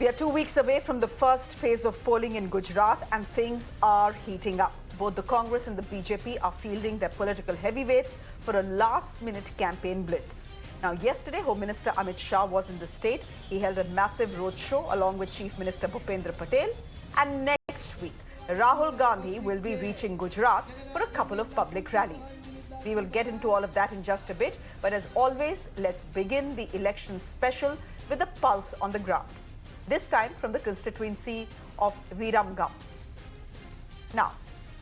We are 2 weeks away from the first phase of polling in Gujarat and things are heating up. Both the Congress and the BJP are fielding their political heavyweights for a last-minute campaign blitz. Now, yesterday, Home Minister Amit Shah was in the state. He held a massive roadshow along with Chief Minister Patel. And next week, Rahul Gandhi will be reaching Gujarat for a couple of public rallies. We will get into all of that in just a bit. But as always, let's begin the election special with a pulse on the ground. This time from the constituency of Viramgam. Now,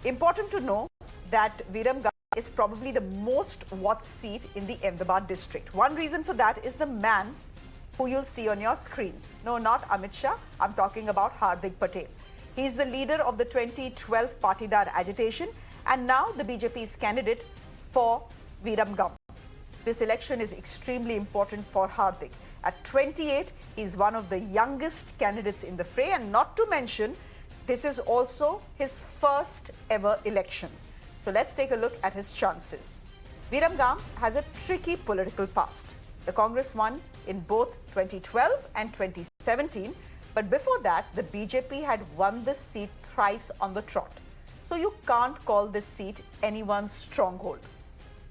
important to know that Viramgam is probably the most watched seat in the Ahemdabad district. One reason for that is the man who you'll see on your screens. No, not Amit Shah. I'm talking about Hardik Patel. He's the leader of the 2012 Patidar agitation and now the BJP's candidate for Viramgam. This election is extremely important for Hardik. At 28, he's one of the youngest candidates in the fray, and not to mention, this is also his first ever election. So let's take a look at his chances. Viramgam has a tricky political past. The Congress won in both 2012 and 2017, but before that, the BJP had won this seat thrice on the trot. So you can't call this seat anyone's stronghold.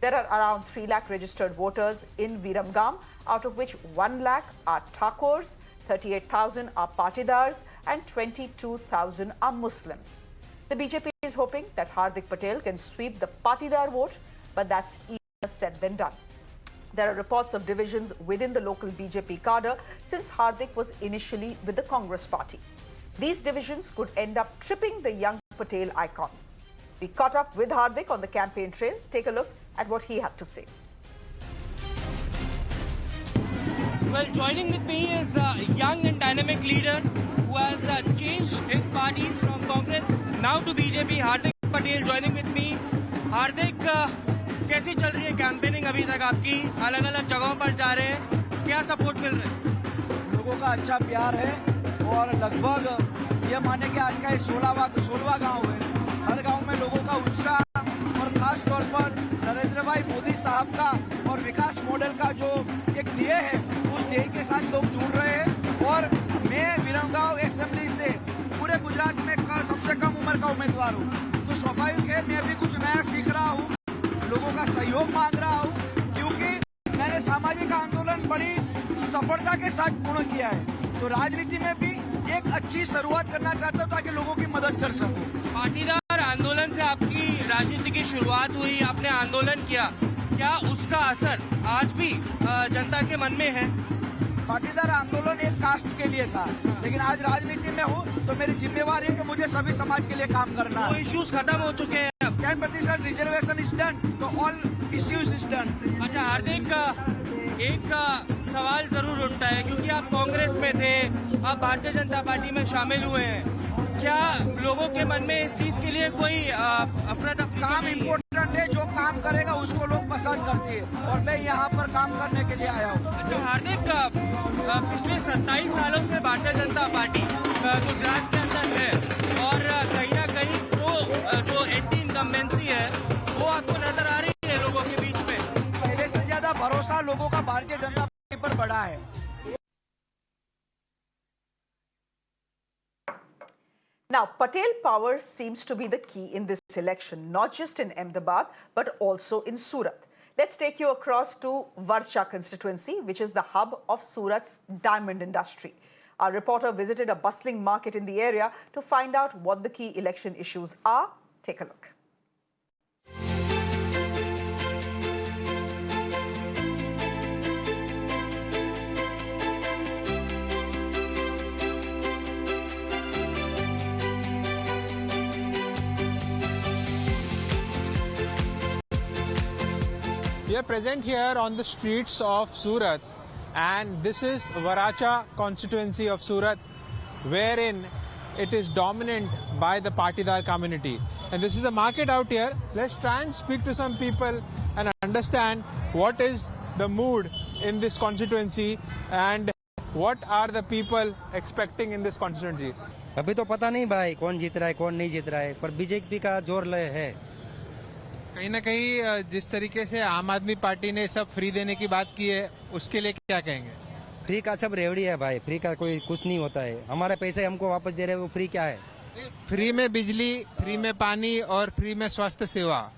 There are around 3 lakh registered voters in Viramgam, out of which 1 lakh are Thakurs, 38,000 are Patidars and 22,000 are Muslims. The BJP is hoping that Hardik Patel can sweep the Patidar vote, but that's easier said than done. There are reports of divisions within the local BJP cadre since Hardik was initially with the Congress party. These divisions could end up tripping the young Patel icon. We caught up with Hardik on the campaign trail. Take a look at what he had to say. Well, joining with me is a young and dynamic leader who has changed his parties from Congress now to BJP. Hardik Patel joining with me. Hardik, कैसी चल रही है campaigning अभी तक आपकी? अलग-अलग जगहों पर जा रहे हैं, क्या सपोर्ट मिल रहा है? लोगों का अच्छा प्यार है और लगभग ये माने कि आज का 16वां गांव है। हर गांव में लोगों का उत्साह और खास तौर पर नरेंद्र भाई मोदी साहब का और विकास मॉडल का जो एक ध्येय है, उस ध्येय के साथ लोग जुड़ रहे हैं। और मैं विरमगांव असेंबली से पूरे गुजरात में सबसे कम उम्र का उम्मीदवार हूँ, तो स्वाभाविक है मैं भी कुछ नया सीख रहा हूँ, लोगों का सहयोग मांग रहा हूँ, क्योंकि मैंने सामाजिक आंदोलन बड़ी सफलता के साथ पूर्ण किया है। तो राजनीति में भी एक अच्छी शुरुआत करना चाहता हूँ ताकि लोगों की मदद कर सकूं। पाटीदार आंदोलन से आपकी राजनीति की शुरुआत हुई, आपने आंदोलन किया, क्या उसका असर आज भी जनता के मन में है? पाटीदार आंदोलन एक कास्ट के लिए था, लेकिन आज राजनीति में हूँ तो मेरी जिम्मेवारी है कि मुझे सभी समाज के लिए काम करना है। इश्यूज खत्म हो चुके हैं अब? 10% रिजर्वेशन इज डन, तो ऑल इश्यूज इज डन। अच्छा हार्दिक, एक सवाल जरूर उठता है क्योंकि आप कांग्रेस में थे, आप भारतीय जनता पार्टी में शामिल हुए हैं, क्या लोगों के मन में इस चीज के लिए कोई अफरा तफरी? काम इम्पोर्टेंट है, जो काम करेगा उसको लोग पसंद करते हैं और मैं यहाँ पर काम करने के लिए आया हूँ। अच्छा हार्दिक, पिछले 27 सालों से भारतीय जनता पार्टी गुजरात के अंदर है और कहीं ना कहीं जो एंटी इनकम्बेंसी है वो आपको नजर आ रही है लोगों के बीच में? पहले से ज्यादा भरोसा लोगों का भारतीय जनता पार्टी पर बढ़ा है। Now, Patel Power seems to be the key in this election, not just in Ahemdabad, but also in Surat. Let's take you across to Varcha constituency, which is the hub of Surat's diamond industry. Our reporter visited a bustling market in the area to find out what the key election issues are. Take a look. We are present here on the streets of Surat, and this is Varacha constituency of Surat, wherein it is dominant by the Patidar community. And this is the market out here. Let's try and speak to some people and understand what is the mood in this constituency and what are the people expecting in this constituency. अभी तो पता नहीं भाई कौन जीत रहा है कौन नहीं जीत रहा है, पर बीजेपी का जोर लय है। कहीं ना कहीं जिस तरीके से आम आदमी पार्टी ने सब फ्री देने की बात की है, उसके लिए क्या कहेंगे? फ्री का सब रेवड़ी है भाई, फ्री का कोई कुछ नहीं होता है। हमारे पैसे हमको वापस दे रहे हैं, वो फ्री क्या है? फ्री में बिजली, फ्री में पानी और फ्री में स्वास्थ्य सेवा,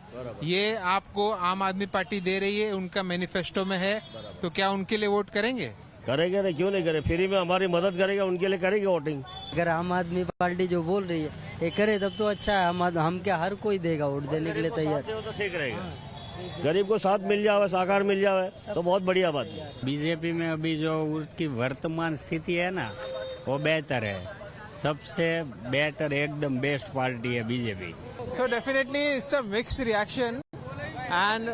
ये आपको आम आदमी पार्टी दे रही है, उनका मैनिफेस्टो में है। तो क्या उनके लिए वोट करेंगे? करेंगे ना, क्यों नहीं करे? फ्री में हमारी मदद करेगा, उनके लिए करेंगे वोटिंग। अगर आम आदमी पार्टी जो बोल रही है ये करे तब तो अच्छा है। हम क्या हर कोई देगा वोट देने के लिए तैयार। तो ठीक रहेगा, गरीब को साथ मिल जावे, साकार मिल जावे तो बहुत बढ़िया बात है। बीजेपी में अभी जो उसकी वर्तमान स्थिति है ना, वो बेहतर है। सबसे बेटर, एकदम बेस्ट पार्टी है BJP. So definitely it's a mixed reaction, and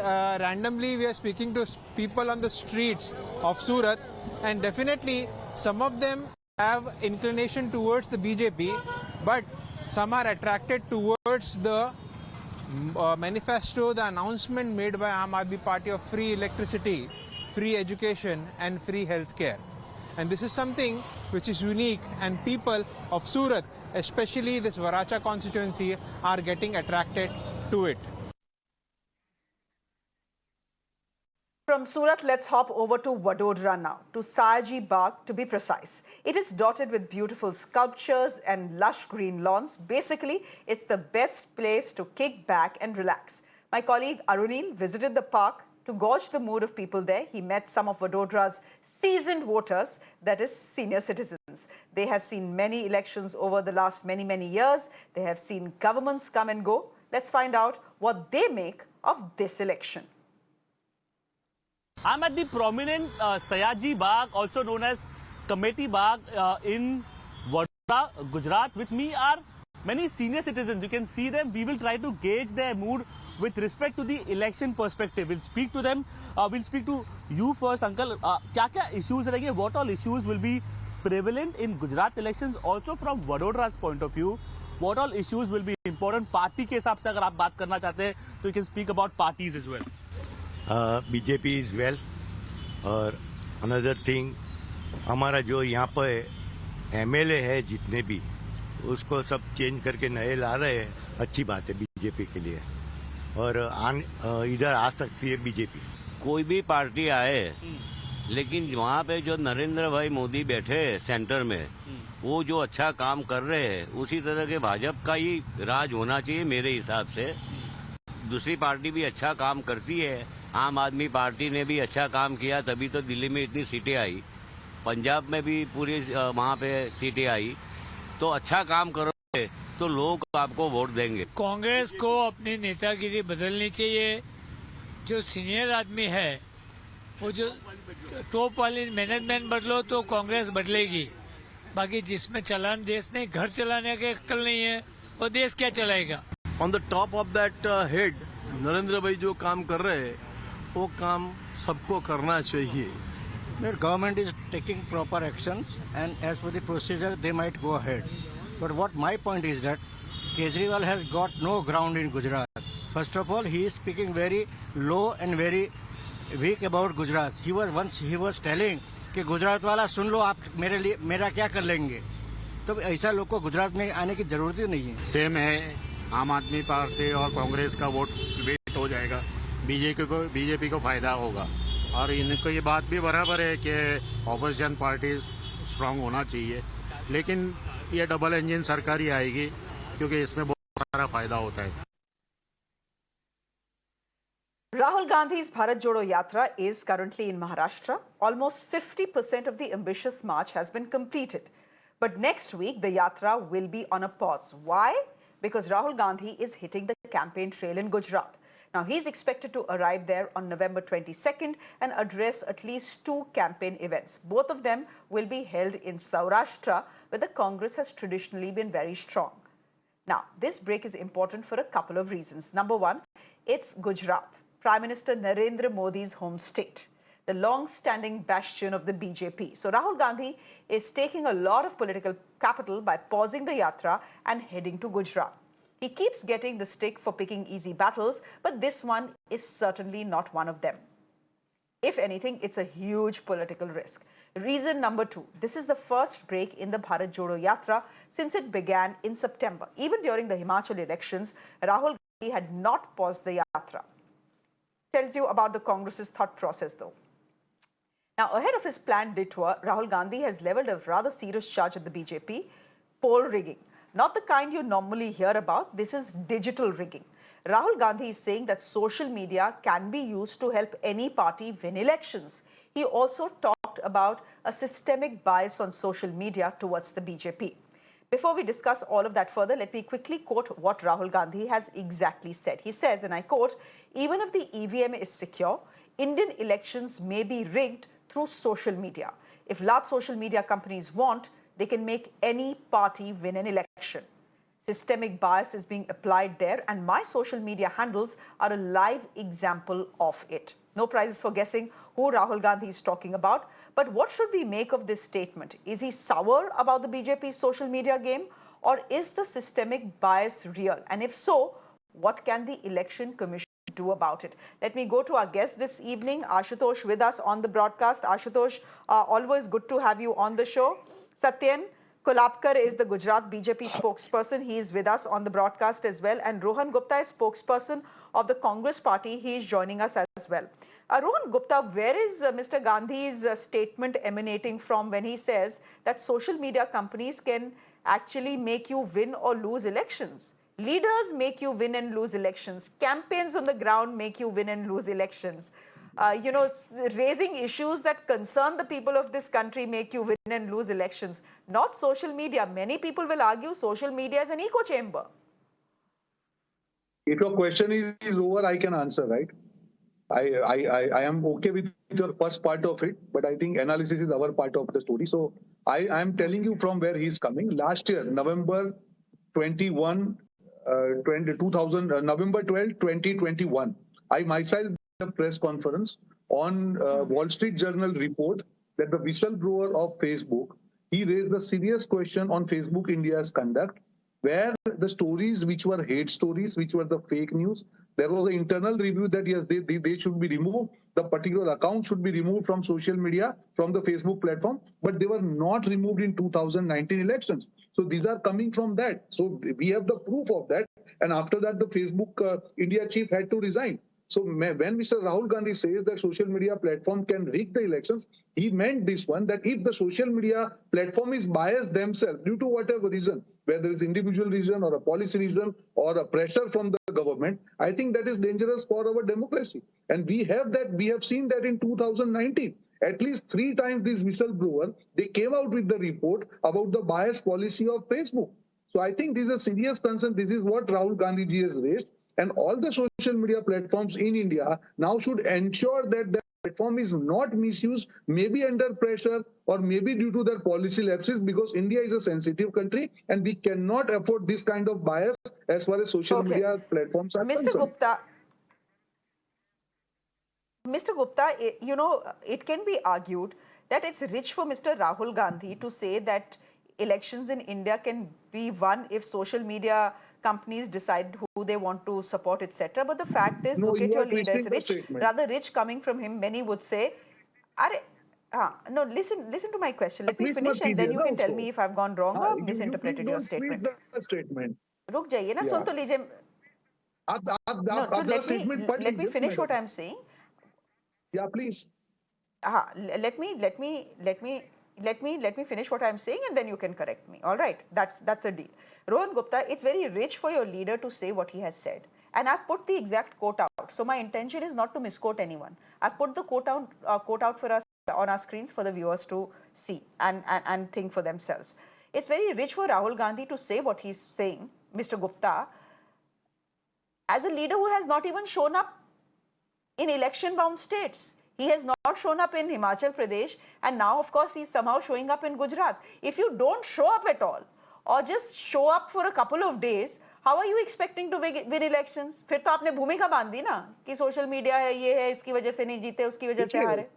randomly we are speaking to people on the streets of Surat, and definitely some of them have inclination towards the BJP, but some are attracted towards the manifesto, the announcement made by Aam Aadmi Party of free electricity, free education and free healthcare. And this is something which is unique, and people of Surat, especially this Varacha constituency, are getting attracted to it. From Surat, let's hop over to Vadodara now, to Sayaji Bagh to be precise. It is dotted with beautiful sculptures and lush green lawns. Basically, it's the best place to kick back and relax. My colleague Arunil visited the park to gauge the mood of people there. He met some of Vadodara's seasoned voters, that is senior citizens. They have seen many elections over the last many years. They have seen governments come and go. Let's find out what they make of this election. I'm at the prominent Sayaji Bagh, also known as Committee Bagh in Vadodara, Gujarat. With me are many senior citizens. You can see them. We will try to gauge their mood with respect to the election perspective. We'll speak to them. We'll speak to you first, Uncle. क्या issues रहेंगे? What all issues will be prevalent in Gujarat elections? Also from Vadodara's point of view, what all issues will be important? Party के हिसाब से अगर आप बात करना चाहते हैं, तो you can speak about parties as well. BJP is well, और another thing, हमारा जो यहाँ पे MLA है जितने भी, उसको सब चेंज करके नए ला रहे हैं, अच्छी बात है बीजेपी के लिए, और इधर आ सकती है बीजेपी। कोई भी पार्टी आए, लेकिन वहाँ पे जो नरेंद्र भाई मोदी बैठे सेंटर में, वो जो अच्छा काम कर रहे हैं, उसी तरह के भाजपा का ही राज होना चाहिए मेरे हिसाब से। दूसरी पार्टी भी अच्छा काम करती है, आम आदमी पार्टी ने भी अच्छा काम किया, तभी तो दिल्ली में इतनी सीटें आई, पंजाब में भी पूरी वहाँ पे सीटें आई। तो अच्छा काम करोगे तो लोग आपको वोट देंगे। कांग्रेस को अपनी नेतागिरी बदलनी चाहिए। जो सीनियर आदमी है, वो जो टॉप वाली मैनेजमेंट बदलो तो कांग्रेस बदलेगी। बाकी जिसमें चलान देश ने घर चलाने के अक्ल नहीं है, वो देश क्या चलाएगा? On the top of that head, Narendra भाई जो काम कर रहे हैं, वो काम सबको करना चाहिए। The government is taking proper actions, and as per the procedure, they might go ahead. But what my point is that Kejriwal has got no ground in Gujarat. First of all, he is speaking very low and very weak about Gujarat. He was telling कि गुजरात वाला सुन लो, आप मेरे लिए मेरा क्या कर लेंगे। तो ऐसा लोग को गुजरात में आने की जरूरत ही नहीं है। सेम है, आम आदमी पार्टी और कांग्रेस का वोट स्प्लिट हो जाएगा, बीजेपी को फायदा होगा। और इनको ये बात भी बराबर है कि ऑपोजिशन पार्टी स्ट्रांग होना चाहिए, लेकिन ये डबल इंजन सरकार ही आएगी, क्योंकि इसमें बहुत सारा फायदा होता है। Rahul Gandhi's Bharat Jodo Yatra is currently in Maharashtra. Almost 50% of the ambitious march has been completed. But next week, the Yatra will be on a pause. Why? Because Rahul Gandhi is hitting the campaign trail in Gujarat. Now, he's expected to arrive there on November 22nd and address at least 2 campaign events. Both of them will be held in Saurashtra, where the Congress has traditionally been very strong. Now, this break is important for a couple of reasons. Number one, it's Gujarat, Prime Minister Narendra Modi's home state, the long-standing bastion of the BJP. So Rahul Gandhi is taking a lot of political capital by pausing the Yatra and heading to Gujarat. He keeps getting the stick for picking easy battles, but this one is certainly not one of them. If anything, it's a huge political risk. Reason number 2, this is the first break in the Bharat Jodo Yatra since it began in September. Even during the Himachal elections, Rahul Gandhi had not paused the Yatra. Tells you about the Congress's thought process though. Now, ahead of his planned detour, Rahul Gandhi has levelled a rather serious charge at the BJP, poll rigging. Not the kind you normally hear about, this is digital rigging. Rahul Gandhi is saying that social media can be used to help any party win elections. He also talked about a systemic bias on social media towards the BJP. Before we discuss all of that further, let me quickly quote what Rahul Gandhi has exactly said. He says, and I quote, "Even if the EVM is secure, Indian elections may be rigged through social media. If large social media companies want, they can make any party win an election. Systemic bias is being applied there, and my social media handles are a live example of it." No prizes for guessing who Rahul Gandhi is talking about. But what should we make of this statement? Is he sour about the BJP's social media game, or is the systemic bias real? And if so, what can the Election Commission do about it? Let me go to our guest this evening, Ashutosh, with us on the broadcast. Ashutosh, always good to have you on the show. Satyen Kolapkar is the Gujarat BJP spokesperson. He is with us on the broadcast as well. And Rohan Gupta is spokesperson of the Congress party. He is joining us as well. Rohan Gupta, where is Mr. Gandhi's statement emanating from when he says that social media companies can actually make you win or lose elections? Leaders make you win and lose elections. Campaigns on the ground make you win and lose elections. Raising issues that concern the people of this country make you win and lose elections. Not social media. Many people will argue social media is an echo chamber. If your question is over, I can answer, right? I am okay with your first part of it, but I think analysis is our part of the story. So I am telling you from where he is coming. Last year, November 12, 2021, I myself did a press conference on Wall Street Journal report that the whistleblower of Facebook, he raised a serious question on Facebook India's conduct, where the stories which were hate stories, which were the fake news, there was an internal review that yes, they should be removed. The particular account should be removed from social media, from the Facebook platform, but they were not removed in 2019 elections. So these are coming from that. So we have the proof of that. And after that, the Facebook India chief had to resign. So when Mr. Rahul Gandhi says that social media platform can rig the elections, he meant this one, that if the social media platform is biased themselves due to whatever reason, whether it's individual reason or a policy reason or a pressure from the government, I think that is dangerous for our democracy. And we have seen that in 2019. At least 3 times this whistleblower, they came out with the report about the bias policy of Facebook. So I think this is a serious concern. This is what Rahul Gandhi ji has raised. And all the social media platforms in India now should ensure that the platform is not misused, maybe under pressure or maybe due to their policy lapses, because India is a sensitive country and we cannot afford this kind of bias as far as social media platforms are concerned. Mr. Gupta, it can be argued that it's rich for Mr. Rahul Gandhi to say that elections in India can be won if social media companies decide who they want to support, etc. But the fact is, look at your leaders, rather rich coming from him. Many would say, no, listen to my question. Let me finish and then you can tell me if I've gone wrong or misinterpreted your statement. Ruk jaiye na, sun to lijiye. Let me finish what I'm saying. Yeah, please. Let me finish what I'm saying and then you can correct me. All right, that's a deal. Rohan Gupta, it's very rich for your leader to say what he has said. And I've put the exact quote out. So my intention is not to misquote anyone. I've put the quote out for us on our screens for the viewers to see and think for themselves. It's very rich for Rahul Gandhi to say what he's saying, Mr. Gupta, as a leader who has not even shown up in election-bound states. He has not shown up in Himachal Pradesh, and now, of course, he's somehow showing up in Gujarat. If you don't show up at all, or just show up for a couple of days, how are you expecting to win elections? फिर तो आपने भूमिका बांध दी ना कि social media है, ये है, इसकी वजह से नहीं जीते, उसकी वजह से हारे.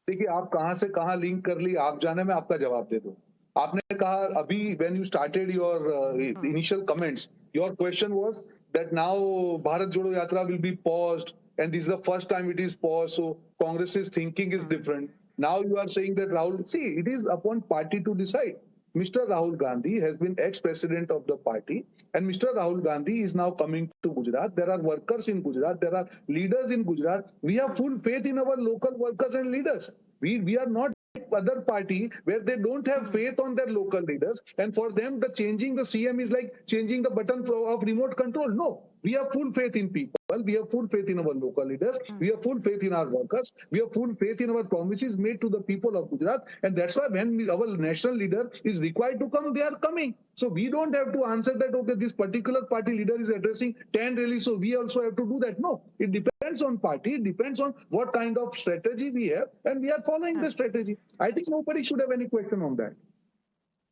देखिए, आप कहां से कहां लिंक कर ली, आप जाने में आपका जवाब दे दो. आपने कहा अभी when you started your initial comments, your question was that now Bharat Jodo Yatra will be paused. And this is the first time it is paused, so Congress's thinking is different. Now you are saying that Rahul, see, it is upon party to decide. Mr. Rahul Gandhi has been ex-president of the party, and Mr. Rahul Gandhi is now coming to Gujarat. There are workers in Gujarat, there are leaders in Gujarat. We have full faith in our local workers and leaders. We are not other party where they don't have faith on their local leaders, and for them the changing the CM is like changing the button of remote control. No, we have full faith in people, we have full faith in our local leaders, we have full faith in our workers, we have full faith in our promises made to the people of Gujarat, and that's why when our national leader is required to come, they are coming. So we don't have to answer that, okay, this particular party leader is addressing 10 rallies, so we also have to do that. No, it depends on party, it depends on what kind of strategy we have, and we are following the strategy. I think nobody should have any question on that.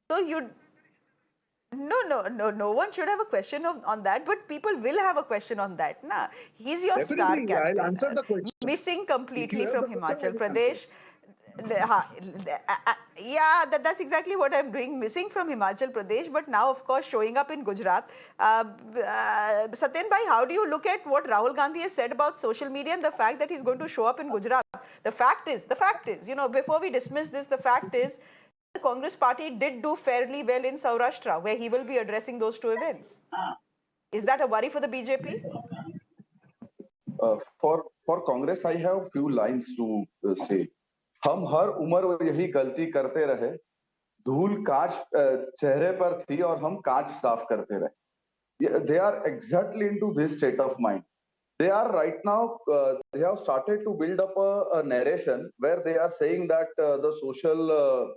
So no one should have a question on that, but people will have a question on that. Nah, he's your star Definitely, captain. I'll answer the question. Missing completely If you have from the question, Himachal I will Pradesh. Yeah, that's exactly what I'm doing, missing from Himachal Pradesh, but now of course showing up in Gujarat. Satyen bhai, how do you look at what Rahul Gandhi has said about social media and the fact that he's going to show up in Gujarat? The fact is, you know, before we dismiss this, the fact is the Congress party did do fairly well in Saurashtra, where he will be addressing those two events. Is that a worry for the BJP? For Congress, I have few lines to say. हम हर उम्र यही गलती करते रहे, धूल कांच चेहरे पर थी और हम कांच साफ करते रहे. They are exactly into this state of mind. They are right now, they have started to build up a narration where they are saying that the social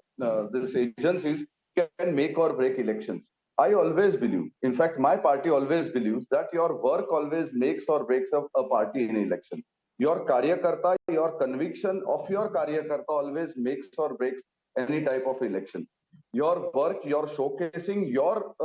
these agencies can make or break elections. I always believe, in fact, my party always believes that your work always makes or breaks a party in election. Your karyakarta, your conviction of your karyakarta always makes or breaks any type of election. Your work, your showcasing, your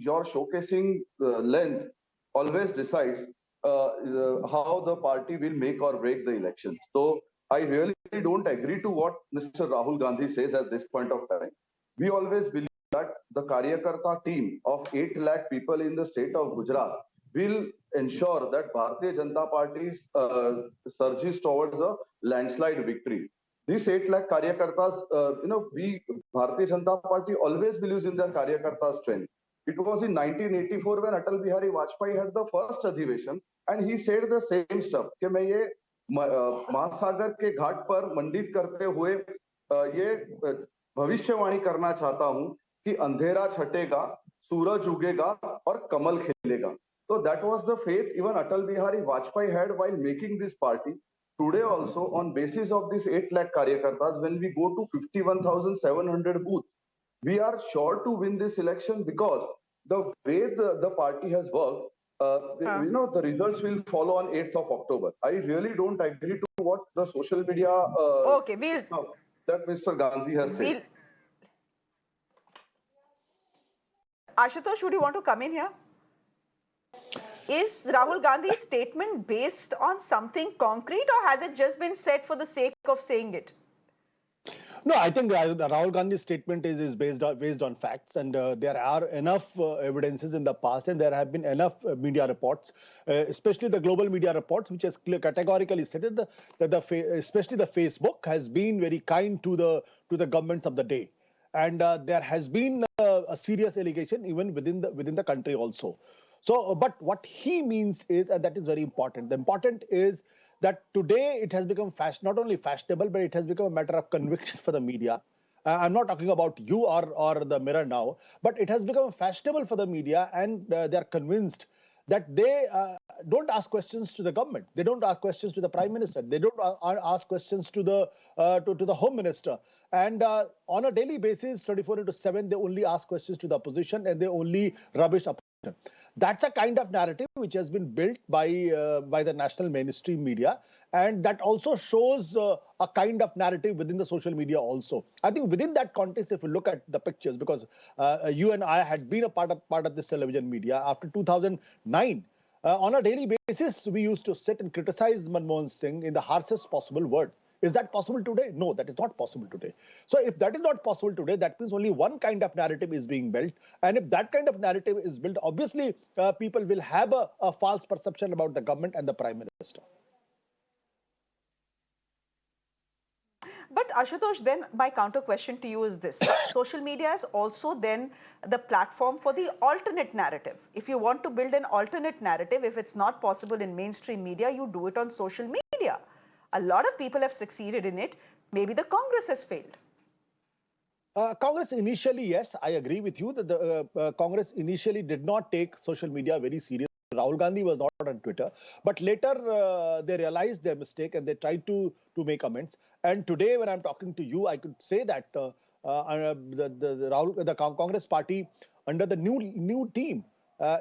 showcasing length always decides how the party will make or break the elections. So I really don't agree to what Mr. Rahul Gandhi says at this point of time. We always believe that the Karyakarta team of 8 lakh people in the state of Gujarat will ensure that Bharatiya Janata Party surges towards a landslide victory. These 8 lakh Karyakartas, Bharatiya Janata Party always believes in their Karyakarta strength. It was in 1984 when Atal Bihari Vajpayee had the first अधिवेशन, and he said the same stuff कि मैं ये महासागर के घाट पर मंडित करते हुए ये भविष्यवाणी करना चाहता हूं कि अंधेरा छटेगा, सूरज उगेगा और कमल खिलेगा. So that was the faith even Atal Bihari Vajpayee had while making this party. Today also, on basis of these 8 lakh Karyakartas, when we go to 51,700 booths, we are sure to win this election because the way the party has worked, the results will follow on 8th of October. I really don't agree to what the social media that Mr. Gandhi has said. Ashutosh, would you want to come in here? Is Rahul Gandhi's statement based on something concrete, or has it just been said for the sake of saying it? No, I think Rahul Gandhi's statement is based on facts, and there are enough evidences in the past, and there have been enough media reports, especially the global media reports, which has categorically stated that especially the Facebook has been very kind to the governments of the day, and there has been a serious allegation even within the country also. So, but what he means is, and that is very important. The important is that today it has become not only fashionable, but it has become a matter of conviction for the media. I'm not talking about you or the Mirror now, but it has become fashionable for the media, and they are convinced that they don't ask questions to the government. They don't ask questions to the Prime Minister. They don't ask questions to the Home Minister. And on a daily basis, 24/7, they only ask questions to the opposition, and they only rubbish opposition. That's a kind of narrative which has been built by the national mainstream media, and that also shows a kind of narrative within the social media also. I think within that context, if you look at the pictures, because you and I had been a part of this television media after 2009, on a daily basis, we used to sit and criticize Manmohan Singh in the harshest possible word. Is that possible today? No, that is not possible today. So if that is not possible today, that means only one kind of narrative is being built. And if that kind of narrative is built, obviously people will have a false perception about the government and the Prime Minister. But Ashutosh, then my counter question to you is this. Social media is also then the platform for the alternate narrative. If you want to build an alternate narrative, if it's not possible in mainstream media, you do it on social media. A lot of people have succeeded in it. maybe the Congress has failed. Congress initially, yes, I agree with you that the Congress initially did not take social media very seriously. Rahul Gandhi was not on Twitter, but later they realized their mistake and they tried to make amends. And today, when I'm talking to you, I could say that the Congress party under the new team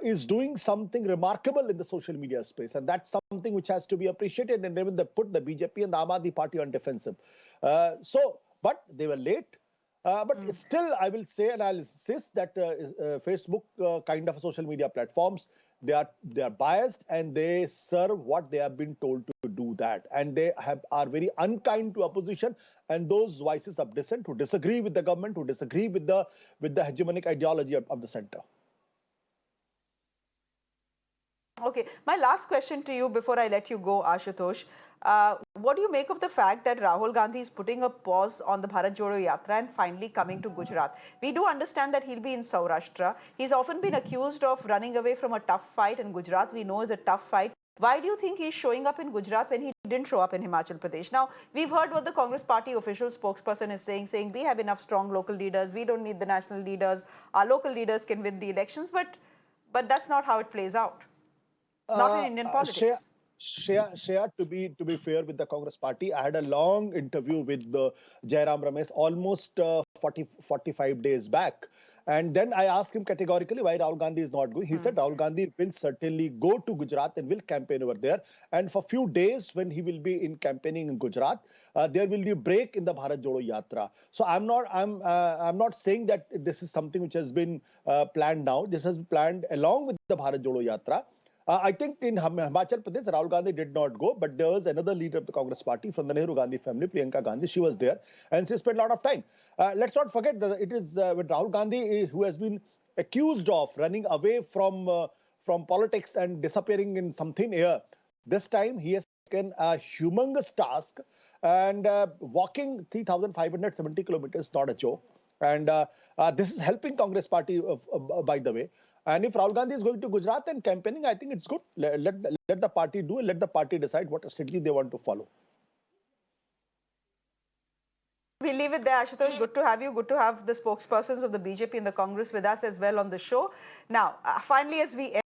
is doing something remarkable in the social media space, and that's something which has to be appreciated. And even they put the BJP and the Aam Aadmi party on defensive. But they were late. But still, I will say and I'll insist that Facebook kind of social media platforms, they are biased and they serve what they have been told to do that, and they are very unkind to opposition and those voices of dissent who disagree with the government, who disagree with the hegemonic ideology of the center. Okay, my last question to you before I let you go, Ashutosh. What do you make of the fact that Rahul Gandhi is putting a pause on the Bharat Jodo Yatra and finally coming to Gujarat? We do understand that he'll be in Saurashtra. He's often been accused of running away from a tough fight, and Gujarat we know is a tough fight. Why do you think he's showing up in Gujarat when he didn't show up in Himachal Pradesh? Now, we've heard what the Congress party official spokesperson is saying we have enough strong local leaders, we don't need the national leaders, our local leaders can win the elections, but that's not how it plays out. Not in Indian politics. Shreya, to be fair with the Congress party, I had a long interview with Jairam Ramesh almost 45 days back. And then I asked him categorically why Rahul Gandhi is not going. He said Rahul Gandhi will certainly go to Gujarat and will campaign over there. And for a few days when he will be in campaigning in Gujarat, there will be a break in the Bharat Jodo Yatra. So I'm not saying that this is something which has been planned now. This has been planned along with the Bharat Jodo Yatra. I think in Himachal Pradesh, Rahul Gandhi did not go, but there was another leader of the Congress party from the Nehru Gandhi family, Priyanka Gandhi. She was there and she spent a lot of time. Let's not forget that it is with Rahul Gandhi who has been accused of running away from politics and disappearing in some thin air. This time he has taken a humongous task, and walking 3,570 kilometers is not a joke. And this is helping Congress party, by the way. And if Rahul Gandhi is going to Gujarat and campaigning, I think it's good. Let the party do it. Let the party decide what strategy they want to follow. We'll leave it there, Ashutosh. Good to have you. Good to have the spokespersons of the BJP and the Congress with us as well on the show. Now, finally, as we